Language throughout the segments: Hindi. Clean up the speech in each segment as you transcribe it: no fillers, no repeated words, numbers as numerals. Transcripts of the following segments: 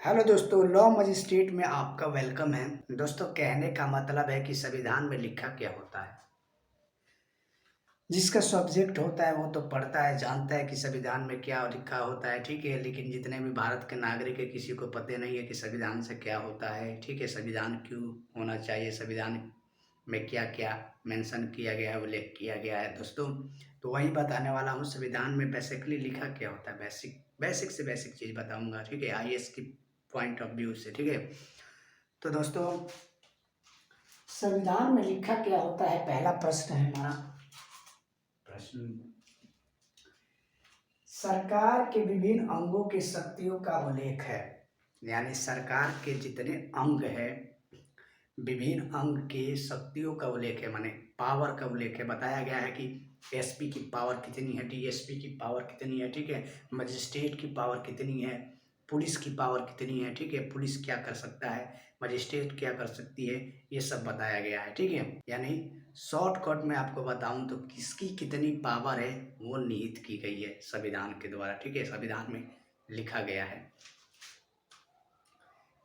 हेलो दोस्तों, लॉ मजिस्ट्रेट में आपका वेलकम है। दोस्तों, कहने का मतलब है कि संविधान में लिखा क्या होता है। जिसका सब्जेक्ट होता है वो तो पढ़ता है, जानता है कि संविधान में क्या लिखा होता है, ठीक है। लेकिन जितने भी भारत के नागरिक है, किसी को पता नहीं है कि संविधान से क्या होता है, ठीक है। संविधान क्यों होना चाहिए, संविधान में क्या क्या मेंशन किया गया है, उल्लेख किया गया है दोस्तों। तो वही बताने वाला हूँ, संविधान में बेसिकली लिखा क्या होता है। बेसिक बेसिक से बेसिक चीज़ बताऊंगा, ठीक है, आईएएस की पॉइंट ऑफ व्यू से, ठीक है। तो दोस्तों, संविधान में लिखा क्या होता है, पहला प्रश्न है हमारा। प्रश्न, सरकार के विभिन्न अंगों की शक्तियों का उल्लेख है। यानी सरकार के जितने अंग है, विभिन्न अंग के शक्तियों का उल्लेख है, माने पावर का उल्लेख है। बताया गया है कि एसपी की पावर कितनी है, डीएसपी की पावर कितनी है, ठीक है। मजिस्ट्रेट की पावर कितनी है, पुलिस की पावर कितनी है, ठीक है। पुलिस क्या कर सकता है, मजिस्ट्रेट क्या कर सकती है, ये सब बताया गया है, ठीक है। यानी शॉर्टकट में आपको बताऊं तो किसकी कितनी पावर है वो निहित की गई है संविधान के द्वारा, ठीक है। संविधान में लिखा गया है।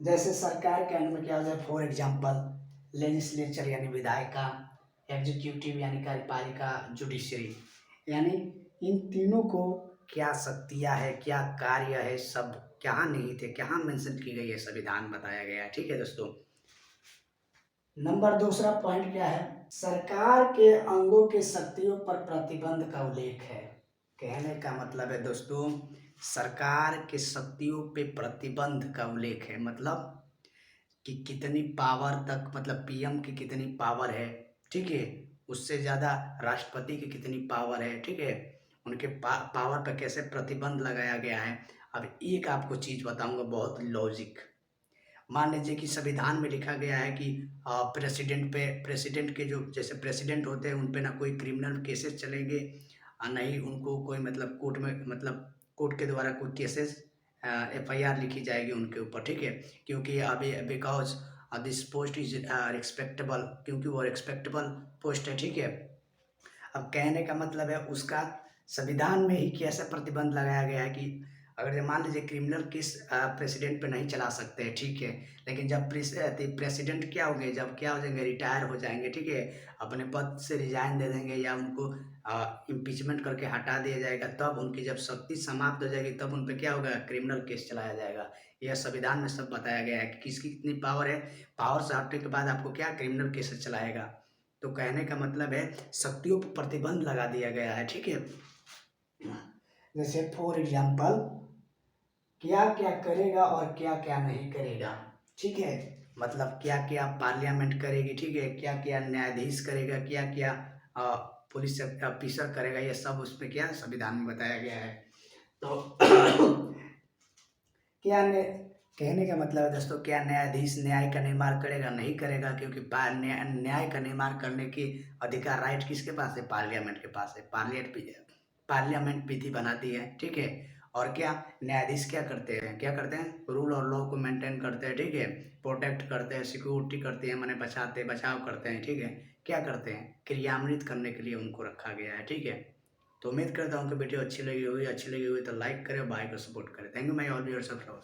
जैसे सरकार के अंग में क्या होता है, फॉर एग्जाम्पल लेजिस्लेचर यानी विधायिका, एग्जीक्यूटिव यानी कार्यपालिका, जुडिशरी, यानी इन तीनों को क्या शक्तियाँ है, क्या कार्य है, सब क्या निहित है, क्या मेंशन की गई है, संविधान बताया गया है, ठीक है दोस्तों। नंबर दूसरा पॉइंट क्या है, सरकार के अंगों के शक्तियों पर प्रतिबंध का उल्लेख है। कहने का मतलब है दोस्तों, सरकार के शक्तियों पे प्रतिबंध का उल्लेख है। मतलब कि कितनी पावर तक, मतलब पीएम की कितनी पावर है, ठीक है। उससे ज़्यादा राष्ट्रपति की कितनी पावर है, ठीक है। उनके पावर पर कैसे प्रतिबंध लगाया गया है। अब एक आपको चीज़ बताऊंगा, बहुत लॉजिक। मान लीजिए कि संविधान में लिखा गया है कि प्रेसिडेंट के जो जैसे प्रेसिडेंट होते हैं उन पे ना कोई क्रिमिनल केसेस चलेंगे, और नहीं उनको कोई मतलब कोर्ट में, मतलब कोर्ट के द्वारा कोई केसेस एफआईआर लिखी जाएगी उनके ऊपर, ठीक है। क्योंकि अभी because this post is respectable, क्योंकि वो रिस्पेक्टेबल पोस्ट है, ठीक है। अब कहने का मतलब है उसका संविधान में ही कैसे प्रतिबंध लगाया गया है कि अगर जब मान लीजिए क्रिमिनल केस प्रेसिडेंट पे नहीं चला सकते हैं, ठीक है। लेकिन जब प्रेसिडेंट क्या होंगे, जब क्या हो जाएंगे, रिटायर हो जाएंगे, ठीक है, अपने पद से रिजाइन दे देंगे या उनको इम्पीचमेंट करके हटा दिया जाएगा, तब उनकी जब शक्ति समाप्त हो जाएगी तब उन पर क्या होगा, क्रिमिनल केस चलाया जाएगा। यह संविधान में सब बताया गया है कि किसकी कितनी पावर है। पावर से हटने के बाद आपको क्या क्रिमिनल केस चलाएगा। तो कहने का मतलब है शक्तियों पर प्रतिबंध लगा दिया गया है, ठीक है। जैसे फॉर एग्जाम्पल क्या क्या करेगा और क्या क्या नहीं करेगा, ठीक है। मतलब क्या क्या पार्लियामेंट करेगी, ठीक है, क्या क्या न्यायाधीश करेगा, क्या क्या पुलिस ऑफिसर करेगा, ये सब उसमें क्या संविधान में बताया गया है। तो क्या कहने का मतलब है दोस्तों, क्या न्यायाधीश न्याय का निर्माण करेगा, नहीं करेगा, क्योंकि न्याय का निर्माण करने की अधिकार, राइट किसके पास है, पार्लियामेंट के पास है। पार्लियामेंट विधि बनाती है, ठीक है। और क्या न्यायाधीश क्या करते हैं, क्या करते हैं, रूल और लॉ को मेंटेन करते हैं, ठीक है। प्रोटेक्ट करते हैं, सिक्योरिटी करते हैं, माने बचाव करते हैं, ठीक है। क्या करते हैं, क्रियान्वित करने के लिए उनको रखा गया है, ठीक है। तो उम्मीद करता हूँ कि वीडियो अच्छी लगी हुई तो लाइक करें, भाई को सपोर्ट करें। Thank you my all viewers of love.